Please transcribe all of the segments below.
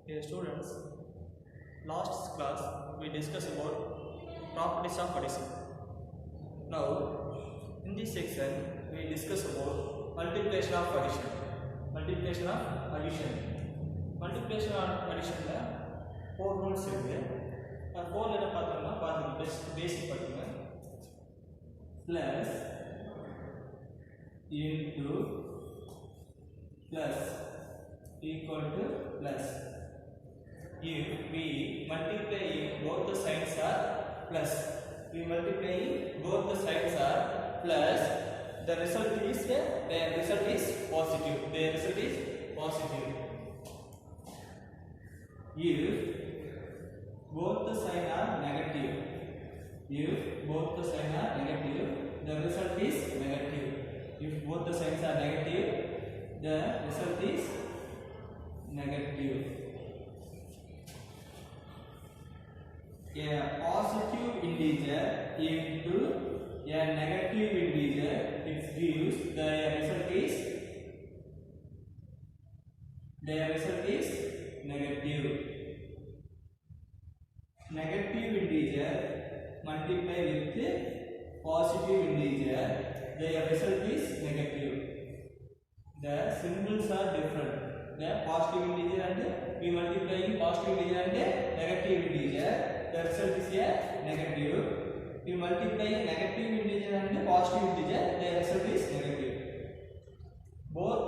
Dear students, last class we discussed about properties of addition. Now, in this section we discuss about multiplication of addition. Multiplication of addition. Multiplication of addition la four rules irukku. Four la pathana paathu basic pathunga. Plus into plus equal to plus. If we multiply both the sides are plus, we multiply both the sides are plus, the result is positive. The result is positive. If both the sides are negative, the result is negative. If both the sides are negative, the result is negative. A positive integer into a negative integer, it gives the result is negative. Negative integer multiply with positive integer, the result is negative. The symbols are different. The positive integer and we multiply positive integer and negative integer, the result is a negative. We multiply negative integer and positive integer, the result is negative. Both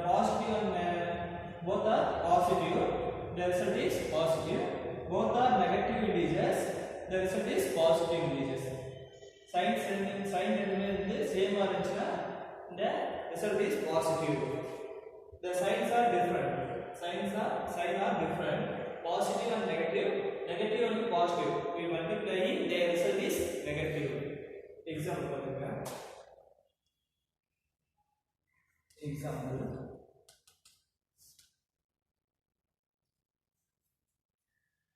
positive and both are positive, the result is positive. Both are negative integers, the result is positive integers. Sign same origin, the result is positive. The signs are different. Signs are different. Positive and negative. Negative and positive. We multiply, the result is negative. Example.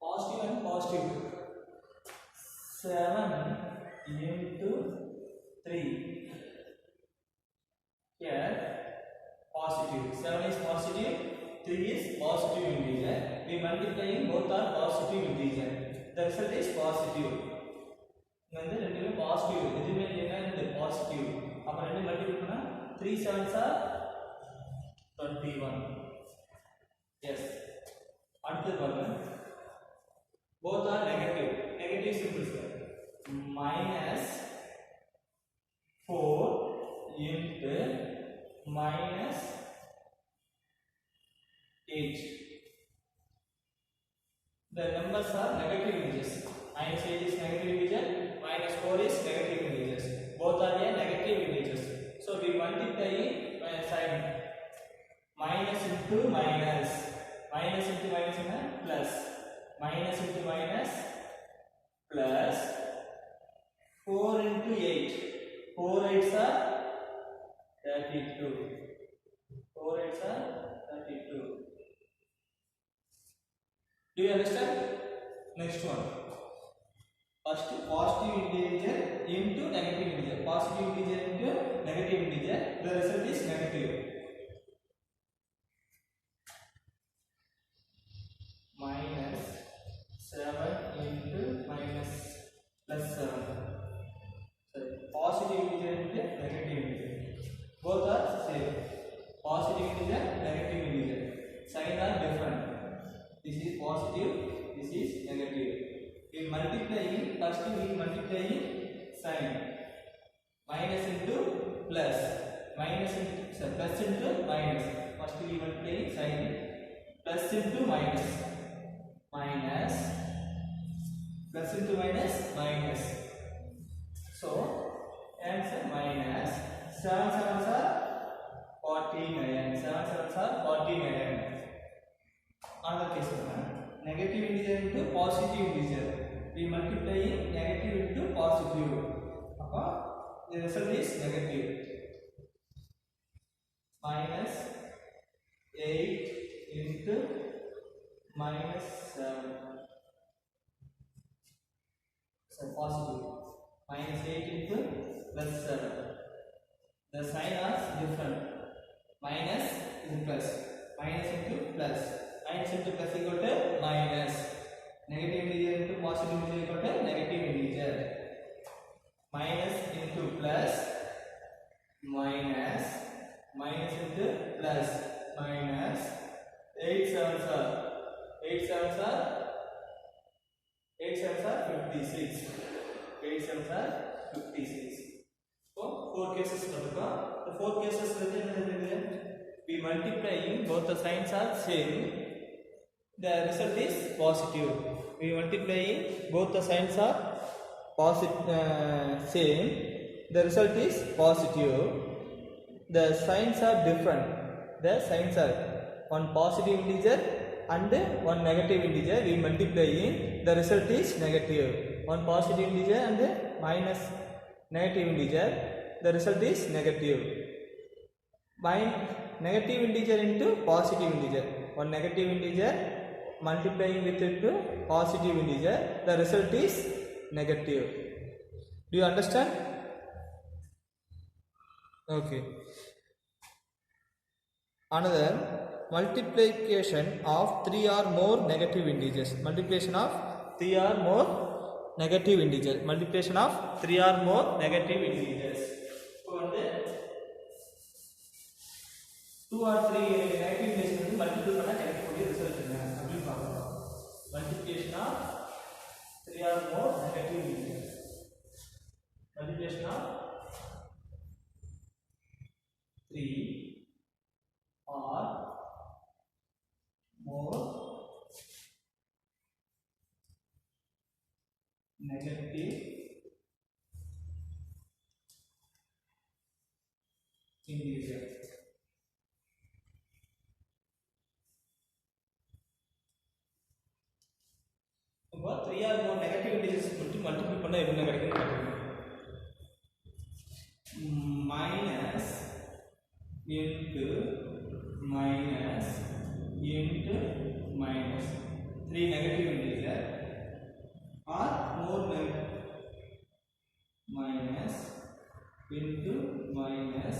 Positive and positive. 7 into 3. Here positive. 7 is positive, 3 is positive integer. We multiply both are positive integer. The result is positive. வந்து ரெண்டுமே positive. எதுமே இல்லைனா இந்த positive. அப்ப ரெண்டு multiply பண்ணா 3 7s are 21. Yes. அடுத்து பாருங்க. Both are negative. Negative symbols. Minus 4 into minus 8. The numbers are negative integers. Minus 8 is negative integer, minus 4 is negative integers. Both are negative integers. So we multiply sign. Minus into minus. Minus into minus is plus. Minus into minus plus 4 into 8. 4 8s are 32. 4 8s are 32. Do you understand? Next one. First positive integer into negative integer. Positive integer into negative integer. The result is negative. Minus 7 into minus plus 7. Sorry. Positive integer into negative integer. Both are same. Positive integer, negative integer. Sign are different. This is positive, this is negative. We multiply, first we multiply sign. Minus into plus. Minus into, sorry, plus into minus. First we multiply sign. Plus into minus. Minus. Plus into minus, minus. So, answer minus. 7 7s are 49. 7 7s are 49. Another case, negative integer into positive integer. We multiply negative into positive. The result is negative. Minus 8 into minus 7. So positive. Minus 8 into plus 7. The sign are different. Minus is plus. minus into plus equal to minus. Negative integer into positive integer equal to negative integer. Minus into plus, minus, minus into plus, minus. 8 sevens are 8 sevens are 56. 8 sevens are 56. So 4 cases padukka. The 4 cases we multiplying, both the signs are same. The result is positive. We multiplying, both the signs are positive, same. The result is positive. The signs are different. The signs are one positive integer and one negative integer. We multiplying, the result is negative. One positive integer and minus negative integer, the result is negative. Negative integer into positive integer. One negative integer multiplying with into positive integer, the result is negative. Do you understand? Okay. Another, multiplication of 3 or more negative integers. Multiplication of 3 or more negative integers. Multiplication of 3 or more negative integers. So, 2 or 3 negative integers multiply பண்ணா கிடைக்கக்கூடிய result என்ன அப்படி பார்க்கலாம். Multiplication of 3 or more negative integers. Multiplication of 3 or more negative integer. இப்போ 3 or more negative integers multiply பண்ணா என்ன கிடைக்கும்னு பாருங்க. minus into minus into minus. 3 negative integer or more minus into minus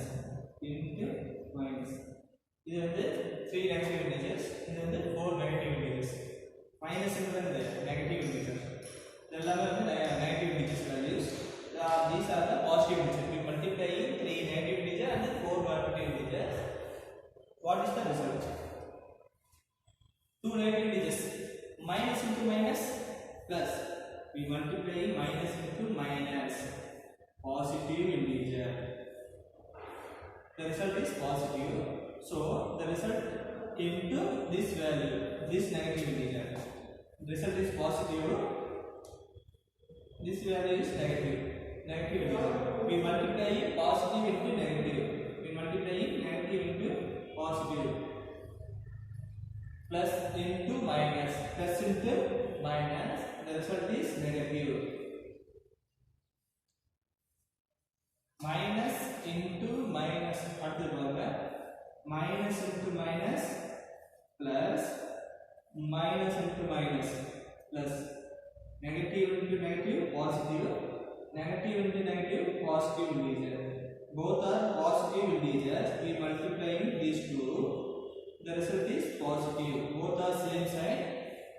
into minus. இது வந்து 3 negative integers, இது வந்து 4 negative integers. Minus is negative integer. எல்லாமே வந்து negative integers values. These are the positive integers. We multiply 3 negative integer and 4 positive integers. What is the result? 2 negative integers. Minus into minus plus. We multiply minus into minus. Positive integer. The result is positive. So the result into this value, this negative integer. The result is positive. This value is negative. Negative integer. We multiply positive into negative. We multiply negative into positive. Plus into minus. Plus into minus. The result is negative. Minus into minus. Minus into minus plus minus into minus plus negative into negative positive, negative into negative positive integer. Both are positive integers. We multiplying these two. The result is positive. Both are same sign.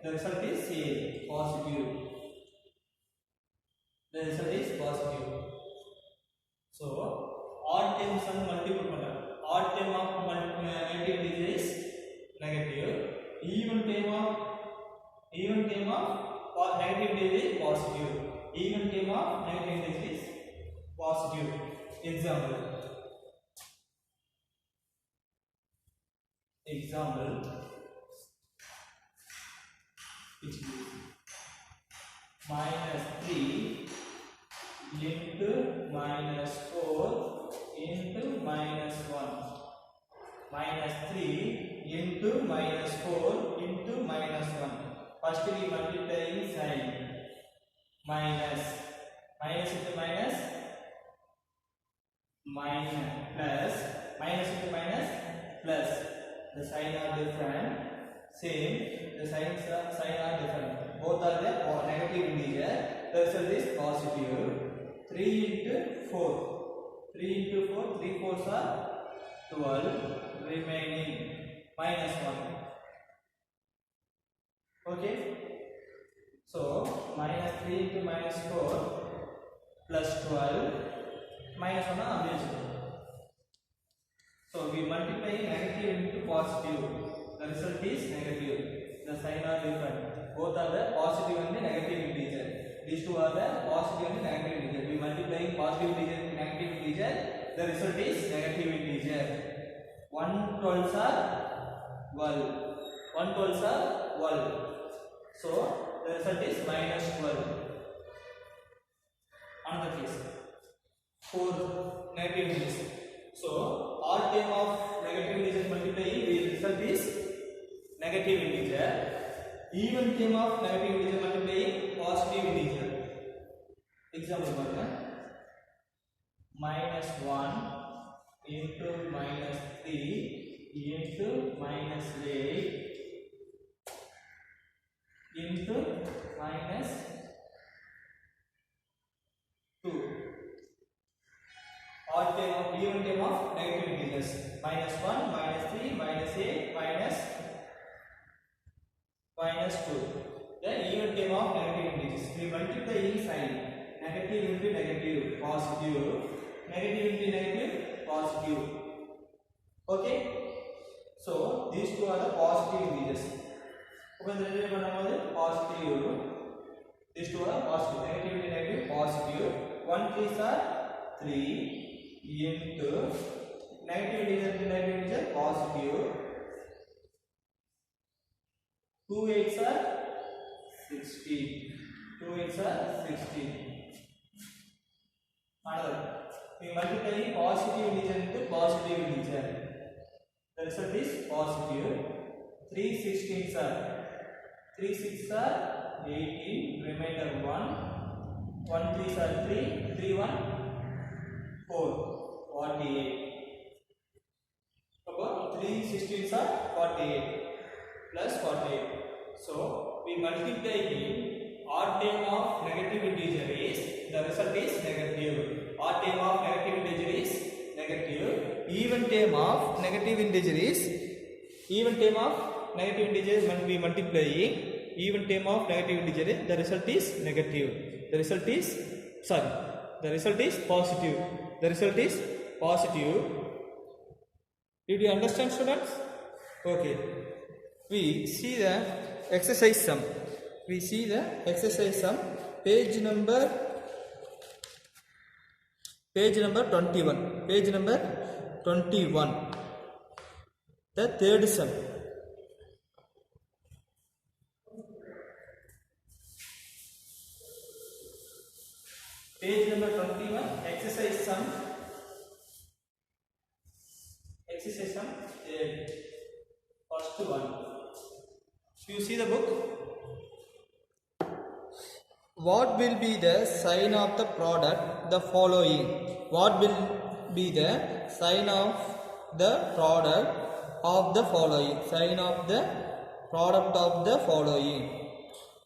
The result is same, positive. The result is positive. So odd terms and multiple பண்ணலாம். Odd term of negative integer is negative. Even term of negative integer is positive. Even term of negative integer is positive. Example. Which is minus 3 into minus 4 into minus 1. Minus 3 into minus 4 into minus 1. First we multiplying sign. Minus. Minus into minus. Minus. Plus. Minus into minus. Plus. The sign are different. Same. The signs are different. Both are the negative integer. The result is positive. 3 into 4. 3 into 4. 3 4s are 12. Remaining minus 1. 3 into minus 4 plus 12 minus 1 அப்படியே so we multiply negative into positive, the result is negative. The sign are different, both are the positive and the negative integer. These two are the positive and the negative integer. We multiply positive integer into negative integer, the result is negative integer. 1/12 are 12, 1/12 are 12, so the result is minus 12. Another case for negative integers. So all term of negative integers multiplying, the result is negative integer. Even term of negative integer multiplying positive integer. Example பாருங்க, minus 1 into minus 3 into minus 8 into minus 2. Odd term of even term of negative integers, minus 1, minus 3, minus 8, minus 2. The even term of negative integers. We multiply in sign, negative into negative, positive, negative into negative, positive. Okay? So these two are the positive integers. Okay, the result பண்ணும்போது positive. These two are positive, negative into negative, positive. 1 3s are 3 into negative integer into negative integer, positive. 2 8s are 16. 2 8s are 16. Another, we multiply positive integer into positive integer. The result is positive. 3 16s are 3 6s are 18. Remainder 1. 1 3s are 3. 3 1 4. 48. About 3 16s are 48 plus 48. So we multiply in odd term of negative integer is, the result is negative. Odd term of negative integer is negative. Even term of negative integer is, even term of negative integer when we multiply even term of negative integer, the result is negative. The result is, sorry, the result is positive. The result is positive. Did you understand, students? Okay. We see the exercise sum. We see the exercise sum. Page number 21. Page number 21. The third sum. Page number 21. Exercise sum. Exercise sum. First one. You see the book. What will be the sign of the product? The following. What will be the sign of the product of the following? Sign of the product of the following.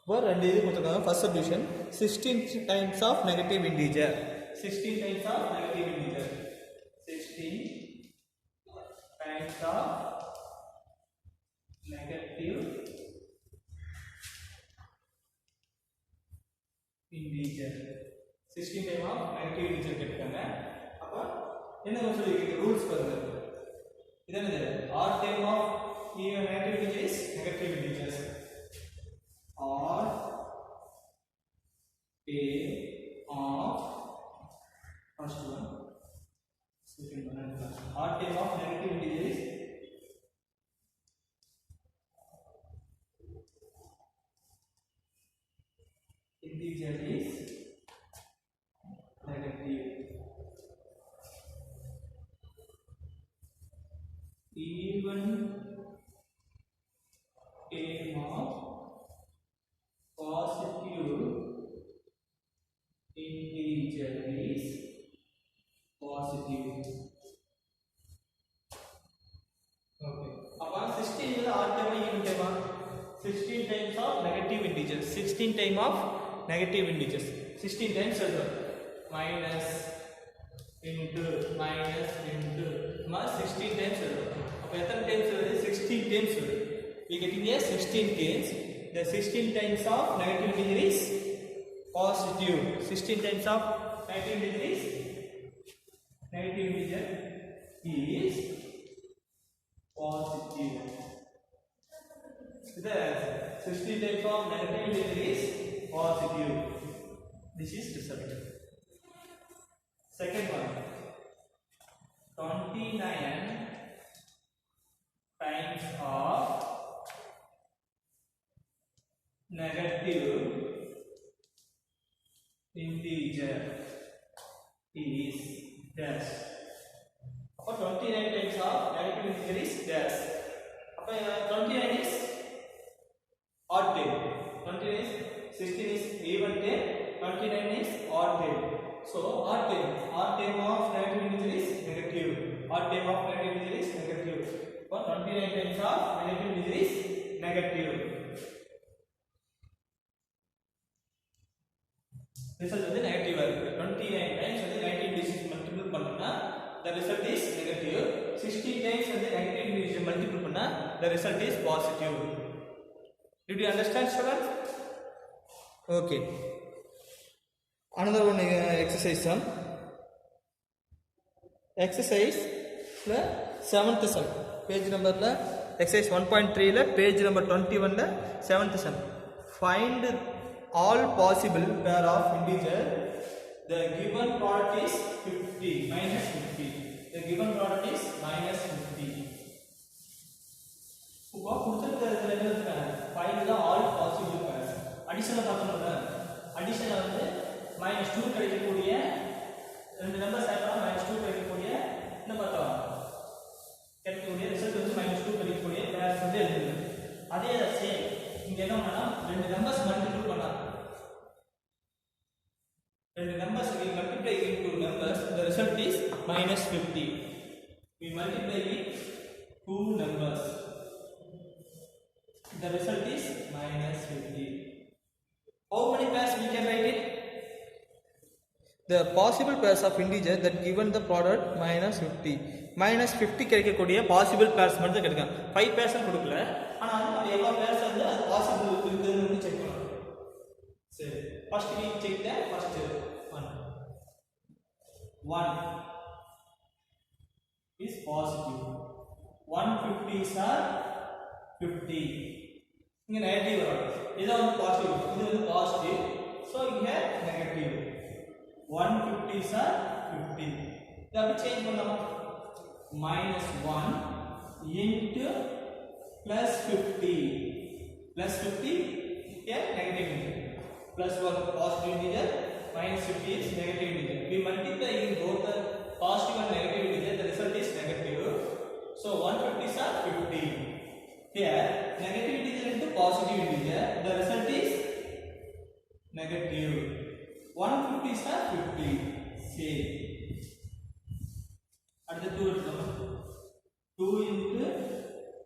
First subdivision. 16 times of negative integer. 16 times of negative integer. 16 times of negative integer. 16 time of negative integer கேட்காங்க. அப்ப என்ன சொல்லிருக்கீங்க rules பாருங்க. இது என்னது? odd time of even negative integer is negative integers. Odd time of first one, second one and last. Odd time of negative integer is integer is negative. Even term of positive integer is positive. Okay. Upon 16 is odd term even term. 16 times of negative integers. 16 time of negative integers. 16 times minus into minus 16 times. அப்ப எத்தனை times வருது? 16 times வருது. We getting a 16 times. The 16 times of negative integer is positive. 16 times of negative integer is negative integer is positive. The 16 times of negative integer is positive. This is result. Second one, 29 times of negative integer is dash. Apa 29 times of negative integer is dash. Apa 29 is odd tail. 29 is 16 is even tail. 29 is odd tail. So odd tail of negative integer is negative. Odd tail of negative integer is negative. So 29 times of negative integer is negative. Result is negative. 29 times வந்து 19 digits multiple பண்ணா the result is negative. 16 times வந்து negative digits multiple பண்ணா the result is positive. Did you understand, students? Okay. Another one exercise sum. Exercise la 7th sum. Page number la exercise 1.3 la page number 21 la 7th sum. Find all possible pair of integer. The given product is 50 minus 50. The given product is minus 50. இப்போ கொடுத்திருக்கிறது என்ன இருக்கு? Find the all possible pairs. Addition பார்த்தோம்னா addition வந்து -2 கிடைக்கக்கூடிய ரெண்டு numbers add பண்ணா -2 கிடைக்கக்கூடிய என்ன பார்த்தோம்? கிடைக்கக்கூடிய ரிசல்ட் வந்து -2 கிடைக்கக்கூடிய பேர்ஸ் வந்து எழுதுங்க. அதே சேம் இங்க என்ன பண்ணா ரெண்டு நம்பர்ஸ் மல்டிபிள் பண்ணா ரெண்டு numbers we multiply into numbers, the result is -50. We multiply with two numbers, the result is -50. How many pairs we can write it? The possible pairs of integer that given the product -50. -50 கிடைக்கக்கூடிய possible pairs மட்டும் கிடைக்கும். 5 pairs கொடுக்கல. ஆனா நம்ம எவ்வளவு pairs வந்து அது possible இருக்குன்னு செக் பண்ணனும். சரி. First we check the first one. 1 is positive. 150s are 50. இங்க நெகட்டிவ் வரும். இது வந்து பாசிட்டிவ். இது வந்து பாசிட்டிவ். சோ இங்க நெகட்டிவ். 150s are 50. இத அப்படி சேஞ்ச் பண்ணலாமா? -1 into +50. +50 here negative integer. +1 positive integer, -50 is negative integer. We multiply in both the positive and negative integer, the result is negative. So 150s are 50. Here negative integer into positive integer, the result is negative. 150s are 50. Same. At the 2 into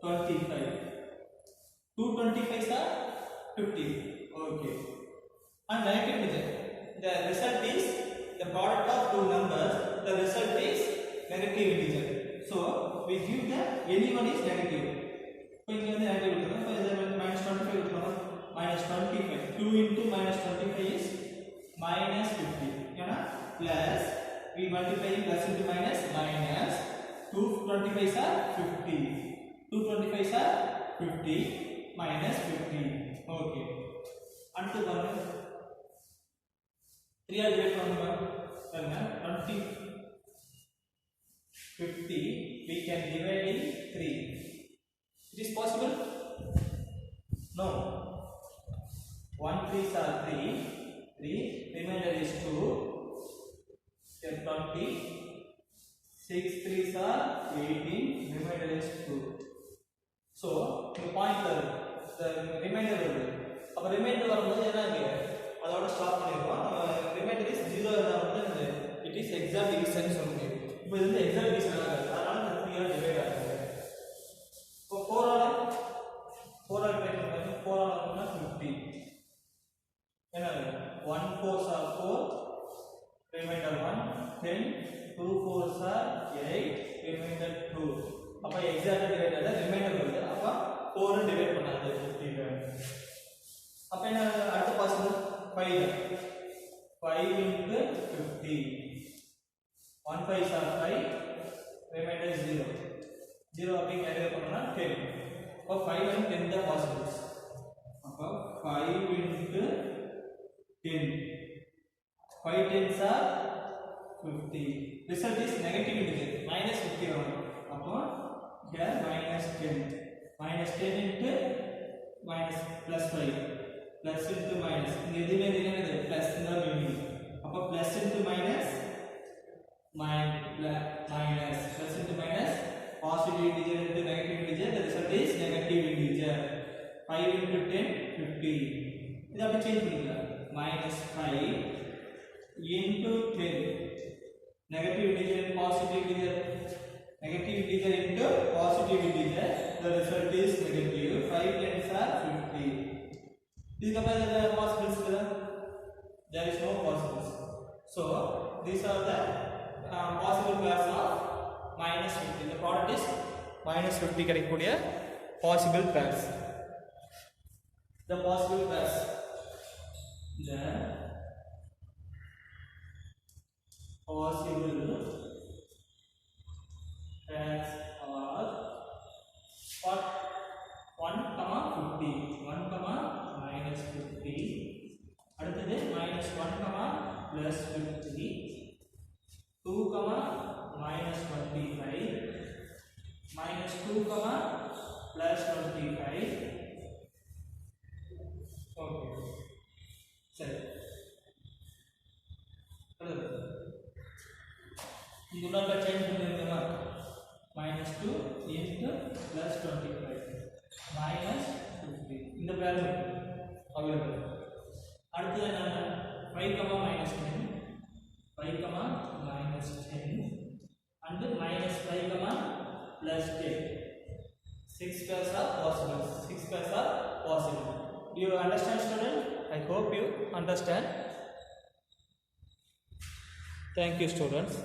25. 2 25s are 50. Okay. And negative integer, the result is the product of two numbers, the result is negative integer. So we give the anyone is negative. So இங்க வந்து negative எடுக்கணும். So இத -25 எடுக்கணும். -25. 2 into -25 is -50. ஏனா plus we multiply plus into minus 2 25s are 50. 2 25s are 50 minus 50. Okay. அடுத்து பாருங்க 3 all divide பண்ணுங்க. பாருங்க 20 50 we can divide in 3. It is possible? No. 1 3s are 3. Remainder is 2. Then 20. 6 3s are 18. Remainder is 2. So the pointer, the remainder will be. अब remainder வரும்போது என்ன ஆகுது? அதோட stop பண்ணிடுவோம். Remainder is 0 இருந்தா மட்டும் it is exact division சொல்லுங்க. இப்போ இது வந்து exact division ஆகாது. அதனால இந்த 3 ஆல் டிவைட் ஆகுது. இப்போ 4 ஆல் டிவைட் பண்ணுங்க. 4 ஆல் அப்படினா 50. என்ன 1 4s are 4. Remainder 1. 10 2 4s are 8. Remainder 2. அப்ப exact divide ஆல remainder வருது. அப்ப 4 டிவைட் பண்ணாது 50. அப்ப என்ன அடுத்த பாசிபிள் 5 5 are 5, remainder is 0. 0 அப்படி கேன்சல் பண்ணா 10. அப்ப 5 and 10 தான் possibles. அப்ப 5 into 10. 5 tens are 50. Result is negative integer minus 50 வரும். அப்ப here minus 10. Minus 10 into minus plus 5. Plus into minus. இங்க எதுமே தெரியாது plus தான் மீனிங். அப்ப plus into minus minus plus into minus positive integer into negative integer, the result is negative integer. 5 into 10 50. இத அப்படி change பண்ணிக்கலாம். minus 5 into 10. Negative integer and positive integer. Negative integer into positive integer, the result is negative. 5 tens are 50. These are the possibles. There is no possibles. So these are the possible pairs of minus 50. The product is minus 50 கிடைக்கக்கூடிய possible pairs. The possible pairs. The possible pairs are what? 1, 50. 1, minus 50. அடுத்தது minus 1, plus 50. 2, minus 25. Minus 2, plus 25. Okay. சரி. இதுல change பண்ணிருக்கேனா minus 2 into plus 25 minus 50. இந்த value available. அடுத்து என்ன 5, minus 10. 5, minus 10 and minus 5, plus 10. 6 pairs are possible. 6 pairs are possible. Do you understand, student? I hope you understand. Thank you, students.